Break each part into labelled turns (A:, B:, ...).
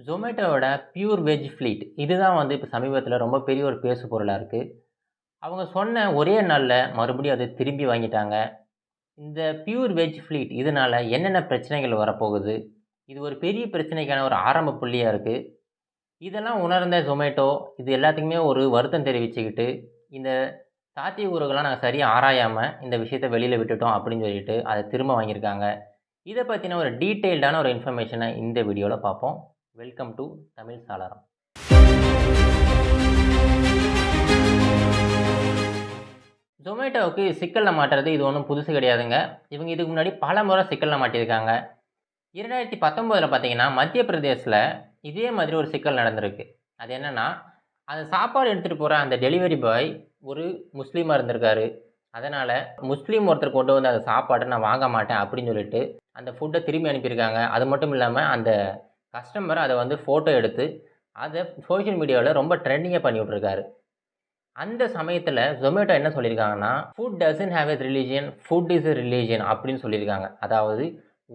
A: ஜொமேட்டோவோட pure veg pleat இதுதான் வந்து இப்போ சமீபத்தில் ரொம்ப பெரிய ஒரு பேசு பொருளாக இருக்குது. அவங்க சொன்ன ஒரே நாளில் மறுபடியும் அதை திரும்பி வாங்கிட்டாங்க. இந்த பியூர் வெஜ் ஃப்ளீட் இதனால் என்னென்ன பிரச்சனைகள் வரப்போகுது? இது ஒரு பெரிய பிரச்சனைக்கான ஒரு ஆரம்ப புள்ளியாக இருக்குது. இதெல்லாம் உணர்ந்த ஜொமேட்டோ இது எல்லாத்துக்குமே ஒரு வருத்தம் தெரிவிச்சுக்கிட்டு, இந்த சாத்தியக்கூறுகள்லாம் நாங்கள் சரியாக ஆராயாமல் இந்த விஷயத்த வெளியில் விட்டுட்டோம் அப்படின்னு சொல்லிட்டு அதை திரும்ப வாங்கியிருக்காங்க. இதை பற்றின ஒரு டீட்டெயில்டான ஒரு இன்ஃபர்மேஷனை இந்த வீடியோவில் பார்ப்போம். வெல்கம் டு தமிழ் சாளரம். ஜொமேட்டோவுக்கு சிக்கலில் மாட்டுறது இது ஒன்றும் புதுசு கிடையாதுங்க. இவங்க இதுக்கு முன்னாடி பல முறை சிக்கலில் மாட்டியிருக்காங்க. 2019 பார்த்தீங்கன்னா மத்திய பிரதேசில் இதே மாதிரி ஒரு சிக்கல் நடந்திருக்கு. அது என்னென்னா, அந்த சாப்பாடு எடுத்துகிட்டு போகிற அந்த டெலிவரி பாய் ஒரு முஸ்லீமாக இருந்திருக்காரு. அதனால் முஸ்லீம் ஒருத்தர் கொண்டு வந்து அந்த சாப்பாடை நான் வாங்க மாட்டேன் அப்படின்னு சொல்லிட்டு அந்த ஃபுட்டை திரும்பி அனுப்பியிருக்காங்க. அது மட்டும் இல்லாமல் அந்த கஸ்டமர் அதை வந்து ஃபோட்டோ எடுத்து அதை சோஷியல் மீடியாவில் ரொம்ப ட்ரெண்டிங்காக பண்ணி விட்ருக்காரு. அந்த சமயத்தில் ஜொமேட்டோ என்ன சொல்லியிருக்காங்கன்னா, food doesn't have a religion, food is a religion அப்படின்னு சொல்லியிருக்காங்க. அதாவது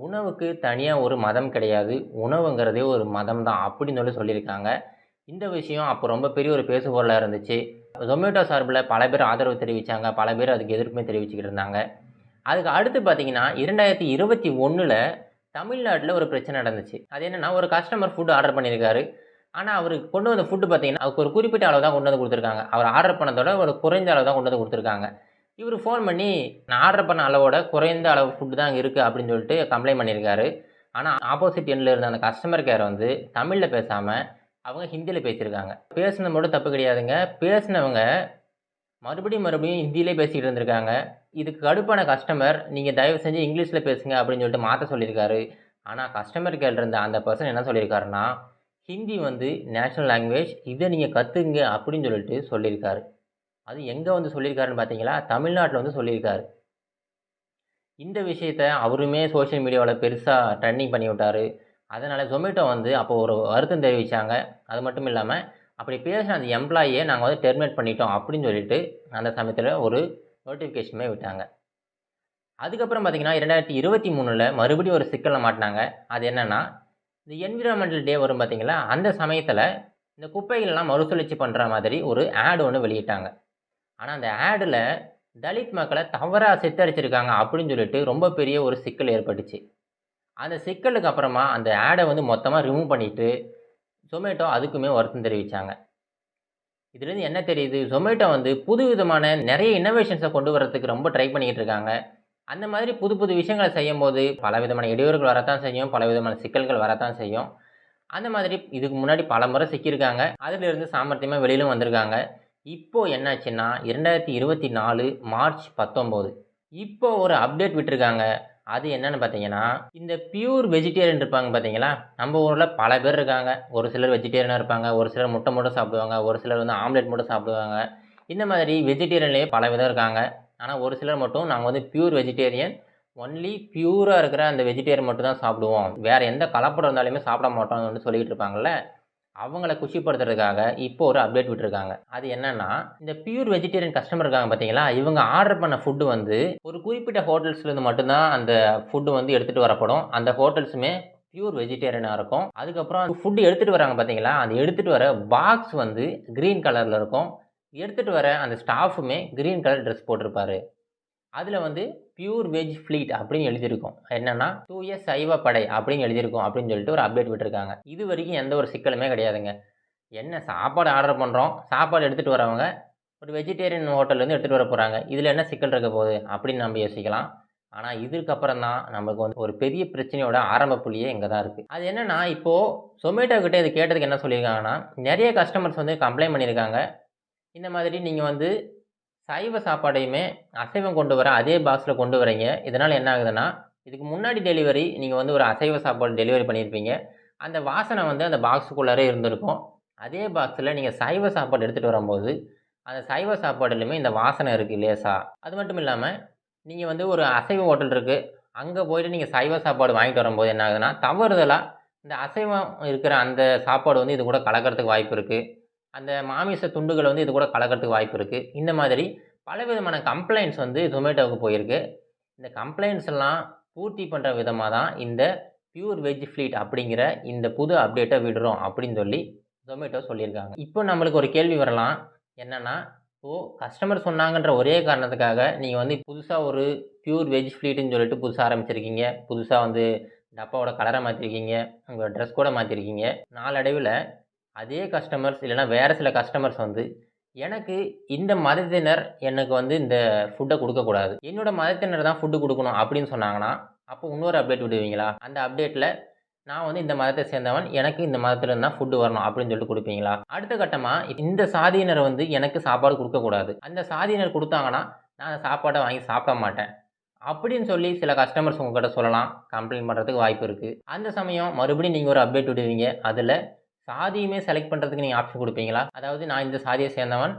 A: உணவுக்கு தனியாக ஒரு மதம் கிடையாது, உணவுங்கிறதே ஒரு மதம் தான் அப்படின்னு சொல்லியிருக்காங்க. இந்த விஷயம் அப்போ ரொம்ப பெரிய ஒரு பேசுபொருளாக இருந்துச்சு. ஜொமேட்டோ சார்பில் பல பேர் ஆதரவு தெரிவித்தாங்க, பல பேர் அதுக்கு எதிர்ப்புமே தெரிவிச்சுக்கிட்டு இருந்தாங்க. அதுக்கு அடுத்து பார்த்தீங்கன்னா 2021 தமிழ்நாட்டில் ஒரு பிரச்சனை நடந்துச்சு. அது என்னென்னா, ஒரு கஸ்டமர் ஃபுட் ஆர்டர் பண்ணியிருக்காரு. ஆனால் அவருக்கு கொண்டு வந்த ஃபுட்டு பார்த்தீங்கன்னா, அவருக்கு ஒரு குறிப்பிட்ட அளவு தான் கொண்டு வந்து கொடுத்துருக்காங்க. அவர் ஆர்டர் பண்ணதோட ஒரு குறைந்த அளவு தான் கொண்டு வந்து கொடுத்துருக்காங்க. இவர் ஃபோன் பண்ணி, நான் ஆர்டர் பண்ண அளவோட குறைந்த அளவு ஃபுட்டு தான் இருக்குது அப்படின்னு சொல்லிட்டு கம்ப்ளைண்ட் பண்ணியிருக்காரு. ஆனால் ஆப்போசிட் எண்டில் இருந்த அந்த கஸ்டமர் கேர் வந்து தமிழில் பேசாமல் அவங்க ஹிந்தியில் பேசியிருக்காங்க. பேசுனது மட்டும் தப்பு கிடையாதுங்க. பேசினவங்க மறுபடியும் ஹிந்தியிலே பேசிக்கிட்டு இருந்திருக்காங்க. இதுக்கு கடுப்பான கஸ்டமர், நீங்கள் தயவு செஞ்சு இங்கிலீஷில் பேசுங்க அப்படின்னு சொல்லிட்டு மாற்ற சொல்லியிருக்காரு. ஆனால் கஸ்டமர் கேர் இருந்த அந்த பர்சன் என்ன சொல்லியிருக்காருன்னா, ஹிந்தி வந்து நேஷ்னல் லாங்குவேஜ், இதை நீங்கள் கற்றுங்க அப்படின்னு சொல்லிட்டு சொல்லியிருக்காரு. அது எங்கே வந்து சொல்லியிருக்காருன்னு பார்த்தீங்களா, தமிழ்நாட்டில் வந்து சொல்லியிருக்காரு. இந்த விஷயத்தை அவருமே சோஷியல் மீடியாவில் பெருசாக ட்ரெண்டிங் பண்ணி விட்டார். அதனால் ஜொமேட்டோ வந்து அப்போ ஒரு வருத்தம் தெரிவித்தாங்க. அது மட்டும் இல்லாமல் அப்படி பேசின அந்த எம்ப்ளாயியை நாங்கள் வந்து டெர்மினேட் பண்ணிட்டோம் அப்படின்னு சொல்லிட்டு அந்த சமயத்தில் ஒரு நோட்டிஃபிகேஷனுமே விட்டாங்க. அதுக்கப்புறம் பார்த்தீங்கன்னா 2023 மறுபடியும் ஒரு சிக்கலில் மாட்டினாங்க. அது என்னென்னா, இந்த என்விரான்மெண்டல் டே வரும் பார்த்தீங்களா, அந்த சமயத்தில் இந்த குப்பைகள்லாம் மறுசுழற்சி பண்ணுற மாதிரி ஒரு ஆட் ஒன்று வெளியிட்டாங்க. ஆனால் அந்த ஆடில் தலித் மக்களை தவறாக சித்தரிச்சிருக்காங்க அப்படின்னு சொல்லிட்டு ரொம்ப பெரிய ஒரு சிக்கல் ஏற்பட்டுச்சு. அந்த சிக்கலுக்கு அப்புறமா அந்த ஆடை வந்து மொத்தமாக ரிமூவ் பண்ணிவிட்டு ஜொமேட்டோ அதுக்குமே வருத்தம் தெரிவித்தாங்க. இதுலேருந்து என்ன தெரியுது, ஜொமேட்டோ வந்து புது விதமான நிறைய இன்னோவேஷன்ஸை கொண்டு வரதுக்கு ரொம்ப ட்ரை பண்ணிக்கிட்டு இருக்காங்க. அந்த மாதிரி புது புது விஷயங்களை செய்யும்போது பல விதமான இடையூறுகள் வரத்தான் செய்யும், பல விதமான சிக்கல்கள் வரத்தான் செய்யும். அந்த மாதிரி இதுக்கு முன்னாடி பல முறை சிக்கியிருக்காங்க. அதிலிருந்து சாமர்த்தியமாக வெளியிலும் வந்திருக்காங்க. இப்போது என்னாச்சுன்னா 2024 மார்ச் 19 இப்போ ஒரு அப்டேட் விட்டுருக்காங்க. அது என்னென்னு பார்த்தீங்கன்னா, இந்த பியூர் வெஜிடேரியன் இருப்பாங்க பார்த்தீங்களா, நம்ம ஊரில் பல பேர் இருக்காங்க. ஒரு சிலர் வெஜிடேரியனாக இருப்பாங்க, ஒரு சிலர் முட்டை மட்டும் சாப்பிடுவாங்க, ஒரு சிலர் வந்து ஆம்லெட் மட்டும் சாப்பிடுவாங்க. இந்த மாதிரி வெஜிடேரியன்லேயே பல விதம் இருக்காங்க. ஆனால் ஒரு சிலர் மட்டும் நாங்கள் வந்து பியூர் வெஜிடேரியன், ஒன்லி பியூராக இருக்கிற அந்த வெஜிடேரியன் மட்டும் தான் சாப்பிடுவோம், வேறு எந்த கலப்படம் இருந்தாலுமே சாப்பிட மாட்டோம்னு சொல்லிக்கிட்டு இருப்பாங்கள்ல, அவங்கள குஷிப்படுத்துறதுக்காக இப்போ ஒரு அப்டேட் விட்டுருக்காங்க. அது என்னென்னா, இந்த பியூர் வெஜிடேரியன் கஸ்டமர் இருக்காங்க பார்த்தீங்களா, இவங்க ஆர்டர் பண்ண ஃபுட்டு வந்து ஒரு குறிப்பிட்ட ஹோட்டல்ஸ்லேருந்து மட்டும்தான் அந்த ஃபுட்டு வந்து எடுத்துகிட்டு வரப்படும். அந்த ஹோட்டல்ஸுமே பியூர் வெஜிடேரியனாக இருக்கும். அதுக்கப்புறம் ஃபுட்டு எடுத்துகிட்டு வராங்க பார்த்தீங்களா, அந்த எடுத்துகிட்டு வர பாக்ஸ் வந்து க்ரீன் கலரில் இருக்கும். எடுத்துகிட்டு வர அந்த ஸ்டாஃபுமே க்ரீன் கலர் ட்ரெஸ் போட்டிருப்பாரு. அதில் வந்து பியூர் வெஜ் ஃப்ளீட் அப்படின்னு எழுதியிருக்கும். என்னென்னா, தூய சைவ படை அப்படின்னு எழுதியிருக்கும் அப்படின்னு சொல்லிட்டு ஒரு அப்டேட் விட்டுருக்காங்க. இது வரைக்கும் எந்த ஒரு சிக்கலுமே கிடையாதுங்க. என்ன சாப்பாடு ஆர்டர் பண்ணுறோம், சாப்பாடு எடுத்துகிட்டு வரவங்க ஒரு வெஜிடேரியன் ஹோட்டல்லேருந்து எடுத்துகிட்டு வர போகிறாங்க, இதில் என்ன சிக்கல் இருக்க போகுது அப்படின்னு நம்ம யோசிக்கலாம். ஆனால் இதுக்கப்புறம் தான் நமக்கு வந்து ஒரு பெரிய பிரச்சனையோட ஆரம்ப புள்ளியே இங்கே தான் இருக்குது. அது என்னென்னா, இப்போது ஜொமேட்டோ கிட்டே இது கேட்டதுக்கு என்ன சொல்லியிருக்காங்கன்னா, நிறைய கஸ்டமர்ஸ் வந்து கம்ப்ளைண்ட் பண்ணியிருக்காங்க. இந்த மாதிரி நீங்கள் வந்து சைவ சாப்பாடையுமே அசைவம் கொண்டு வர அதே பாக்ஸில் கொண்டு வரீங்க. இதனால் என்ன ஆகுதுன்னா, இதுக்கு முன்னாடி டெலிவரி நீங்கள் வந்து ஒரு அசைவ சாப்பாடு டெலிவரி பண்ணியிருப்பீங்க. அந்த வாசனை வந்து அந்த பாக்ஸுக்குள்ளாரே இருந்திருக்கும். அதே பாக்ஸில் நீங்கள் சைவ சாப்பாடு எடுத்துகிட்டு வரும்போது, அந்த சைவ சாப்பாடுலையுமே இந்த வாசனை இருக்குது லேசா. அது மட்டும் இல்லாமல், நீங்கள் வந்து ஒரு அசைவ ஹோட்டல் இருக்குது, அங்கே போய்ட்டு நீங்கள் சைவ சாப்பாடு வாங்கிட்டு வரும்போது என்ன ஆகுதுன்னா, தவறுதலாக இந்த அசைவம் இருக்கிற அந்த சாப்பாடு வந்து இது கூட கலக்கிறதுக்கு வாய்ப்பு இருக்குது. அந்த மாமிச துண்டுகள் வந்து இது கூட கலக்கிறதுக்கு வாய்ப்பு இருக்குது. இந்த மாதிரி பலவிதமான கம்ப்ளைண்ட்ஸ் வந்து ஜொமேட்டோவுக்கு போயிருக்கு. இந்த கம்ப்ளைண்ட்ஸ் எல்லாம் பூர்த்தி பண்ணுற விதமாக தான் இந்த பியூர் வெஜ் ஃப்ளீட் அப்படிங்கிற இந்த புது அப்டேட்டை விடுறோம் அப்படின்னு சொல்லி ஜொமேட்டோ சொல்லியிருக்காங்க. இப்போ நம்மளுக்கு ஒரு கேள்வி வரலாம். என்னன்னா, இப்போது கஸ்டமர் சொன்னாங்கன்ற ஒரே காரணத்துக்காக நீங்கள் வந்து புதுசாக ஒரு பியூர் வெஜ் ஃப்ளீட்டுன்னு சொல்லிட்டு புதுசாக ஆரம்பிச்சிருக்கீங்க. புதுசாக வந்து டப்பாவோட கலரை மாற்றிருக்கீங்க, உங்கள் ட்ரெஸ் கூட மாற்றிருக்கீங்க. நாளடைவில் அதே கஸ்டமர்ஸ் இல்லைனா வேறு சில கஸ்டமர்ஸ் வந்து எனக்கு இந்த மதத்தினர் எனக்கு வந்து இந்த ஃபுட்டை கொடுக்கக்கூடாது, என்னோட மதத்தினர் தான் ஃபுட்டு கொடுக்கணும் அப்படின்னு சொன்னாங்கன்னா, அப்போ இன்னொரு அப்டேட் விடுவீங்களா? அந்த அப்டேட்டில் நான் வந்து இந்த மதத்தை சேர்ந்தவன், எனக்கு இந்த மதத்திலேருந்து தான் ஃபுட்டு வரணும் அப்படின்னு சொல்லிட்டு கொடுப்பீங்களா? அடுத்த கட்டமாக இந்த சாதியினர் வந்து எனக்கு சாப்பாடு கொடுக்கக்கூடாது, அந்த சாதியினர் கொடுத்தாங்கன்னா நான் அந்த சாப்பாடை வாங்கி சாப்பிட மாட்டேன் அப்படின்னு சொல்லி சில கஸ்டமர்ஸ் உங்கள்கிட்ட சொல்லலாம். கம்ப்ளைண்ட் பண்ணுறதுக்கு வாய்ப்பு இருக்குது. அந்த சமயம் மறுபடியும் நீங்கள் ஒரு அப்டேட் விடுவீங்க. அதில் சாதியுமே செலக்ட் பண்ணுறதுக்கு நீங்கள் ஆப்ஷன் கொடுப்பீங்களா? அதாவது நான் இந்த சாதியை சேர்ந்தவன்,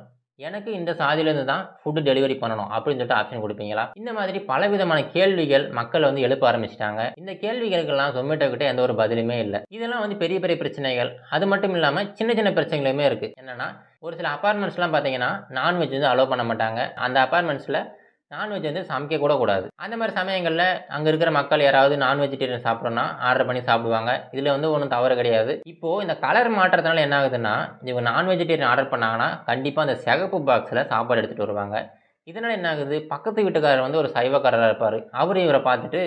A: எனக்கு இந்த சாதியிலேருந்து தான் ஃபுட்டு டெலிவரி பண்ணணும் அப்படின்னு சொல்லிட்டு ஆப்ஷன் கொடுப்பீங்களா? இந்த மாதிரி பலவிதமான கேள்விகள் மக்கள் வந்து எழுப்ப ஆரம்பிச்சிட்டாங்க. இந்த கேள்விகளுக்கெல்லாம் ஜொமேட்டோ கிட்ட எந்த ஒரு பதிலுமே இல்லை. இதெல்லாம் வந்து பெரிய பெரிய பிரச்சனைகள். அது மட்டும் இல்லாமல் சின்ன சின்ன பிரச்சனைகளுமே இருக்குது. என்னென்னா, ஒரு சில அப்பார்ட்மெண்ட்ஸ்லாம் பார்த்தீங்கன்னா நான்வெஜ் வந்து அலோவ் பண்ண மாட்டாங்க. அந்த அப்பார்ட்மெண்ட்ஸில் நான்வெஜ் வந்து சமைக்க கூட கூடாது. அந்த மாதிரி சமயங்களில் அங்கே இருக்கிற மக்கள் யாராவது நான் வெஜிடேரியன் சாப்பிட்றோன்னா ஆர்டர் பண்ணி சாப்பிடுவாங்க. இதில் வந்து ஒன்றும் தவறு கிடையாது. இப்போது இந்த கலர் மாற்றத்தினால என்ன ஆகுதுன்னா, இவங்க நான் வெஜிடேரியன் ஆர்டர் பண்ணாங்கன்னா கண்டிப்பாக அந்த சிகப்பு பாக்ஸில் சாப்பாடு எடுத்துகிட்டு வருவாங்க. இதனால் என்ன ஆகுது, பக்கத்து வீட்டுக்காரர் வந்து ஒரு சைவக்காரராக இருப்பார். அவர் இவரை பார்த்துட்டு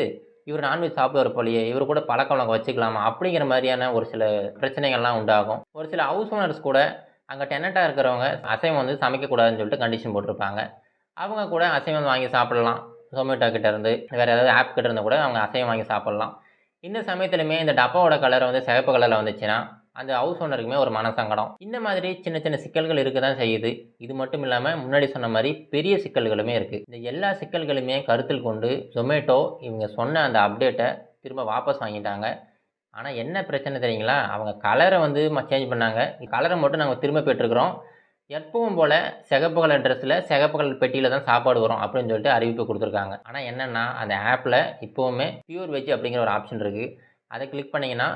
A: இவர் நான்வெஜ் சாப்பிடுவார் போலயே, இவர் கூட பழக்க வழக்கம் வச்சுக்கலாமா அப்படிங்கிற மாதிரியான ஒரு சில பிரச்சனைகள்லாம் உண்டாகும். ஒரு சில ஹவுஸ் ஓனர்ஸ் கூட அங்கே டெனண்ட்டாக இருக்கிறவங்க அசைவம் வந்து சமைக்கக்கூடாதுன்னு சொல்லிட்டு கண்டிஷன் போட்டிருப்பாங்க. அவங்க கூட அசைவம் வாங்கி சாப்பிடலாம். ஜொமேட்டோ கிட்டேருந்து வேறு ஏதாவது ஆப் கிட்டேருந்து கூட அவங்க அசைவம் வாங்கி சாப்பிட்லாம். இந்த சமயத்துலையுமே இந்த டப்பாவோட கலர் வந்து சிவப்பு கலரில் வந்துச்சுன்னா அந்த ஹவுஸ் ஓனருக்குமே ஒரு மனசங்கடம். இந்த மாதிரி சின்ன சின்ன சிக்கல்கள் இருக்க தான் செய்யுது. இது மட்டும் இல்லாமல் முன்னாடி சொன்ன மாதிரி பெரிய சிக்கல்களுமே இருக்குது. இந்த எல்லா சிக்கல்களுமே கருத்தில் கொண்டு ஜொமேட்டோ இவங்க சொன்ன அந்த அப்டேட்டை திரும்ப வாபஸ் வாங்கிட்டாங்க. ஆனால் என்ன பிரச்சனை தெரியுங்களா, அவங்க கலரை வந்து சேஞ்ச் பண்ணாங்க. கலரை மட்டும் நாங்கள் திரும்ப பெற்றுக்கிறோம், எப்பவும் போல் சிகப்பு கலர் ட்ரெஸ்ஸில் சிகப்பு கலர் பெட்டியில் தான் சாப்பாடு வரும் அப்படின்னு சொல்லிட்டு அறிவிப்பு கொடுத்துருக்காங்க. ஆனால் என்னென்னா, அந்த ஆப்பில் இப்போவுமே பியூர் வெஜ் அப்படிங்கிற ஒரு ஆப்ஷன் இருக்குது. அதை கிளிக் பண்ணிங்கன்னா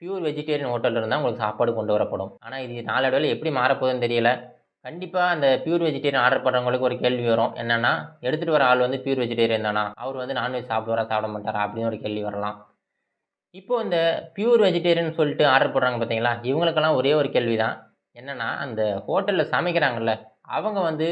A: பியூர் வெஜிடேரியன் ஹோட்டலில் இருந்தால் உங்களுக்கு சாப்பாடு கொண்டு வரப்படும். ஆனால் இது நாளடைவில் எப்படி மாறப்போகுதுன்னு தெரியல. கண்டிப்பாக அந்த பியூர் வெஜிடேரியன் ஆர்டர் பண்ணுறவங்களுக்கு ஒரு கேள்வி வரும். என்னென்னா, எடுத்துகிட்டு வர ஆள் வந்து பியூர் வெஜிடேரியன் தானா, அவர் வந்து நான்வெஜ் சாப்பிடுவாரா சாப்பிட மாட்டாரா அப்படின்னு ஒரு கேள்வி வரலாம். இப்போது இந்த பியூர் வெஜிடேரியன் சொல்லிட்டு ஆர்டர் போடுறாங்க பார்த்தீங்களா, இவங்களுக்கெல்லாம் ஒரே ஒரு கேள்வி தான். என்னென்னா, அந்த ஹோட்டலில் சமைக்கிறாங்கல்ல, அவங்க வந்து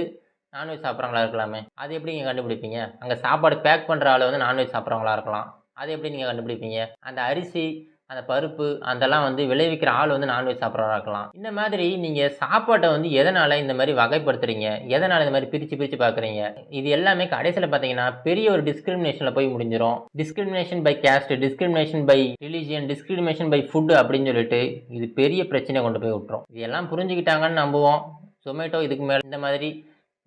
A: நான்வெஜ் சாப்பிட்றவங்களா இருக்கலாமே, அது எப்படி நீங்கள் கண்டுபிடிப்பீங்க? அங்கே சாப்பாடு பேக் பண்ணுற ஆள் வந்து நான்வெஜ் சாப்பிட்றவங்களா இருக்கலாம், அதை எப்படி நீங்கள் கண்டுபிடிப்பீங்க? அந்த அரிசி, அந்த பருப்பு அதெல்லாம் வந்து விளைவிக்கிற ஆள் வந்து நான்வெஜ் சாப்பிட்றவரா இருக்கலாம். இந்த மாதிரி நீங்கள் சாப்பாட்டை வந்து எதனால் இந்த மாதிரி வகைப்படுத்துறீங்க, எதனால் இந்த மாதிரி பிரித்து பார்க்குறீங்க? இது எல்லாமே கடைசியில் பார்த்தீங்கன்னா பெரிய ஒரு டிஸ்கிரிமினேஷனில் போய் முடிஞ்சிடும். Discrimination by caste, discrimination by religion, discrimination by food அப்படின்னு சொல்லிட்டு இது பெரிய பிரச்சனையை கொண்டு போய் விட்டுரும். இது எல்லாம் புரிஞ்சுக்கிட்டாங்கன்னு நம்புவோம். ஜொமேட்டோ இதுக்கு மேலே இந்த மாதிரி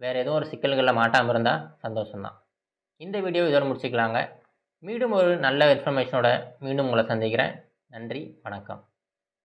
A: வேறு எதுவும் ஒரு சிக்கல்களில் மாட்டாமல் இருந்தால் சந்தோஷம்தான். இந்த வீடியோ இதோட முடிச்சுக்கலாங்க. மீண்டும் ஒரு நல்ல இன்ஃபர்மேஷனோட மீண்டும் உங்களை சந்திக்கிறேன். நன்றி, வணக்கம்.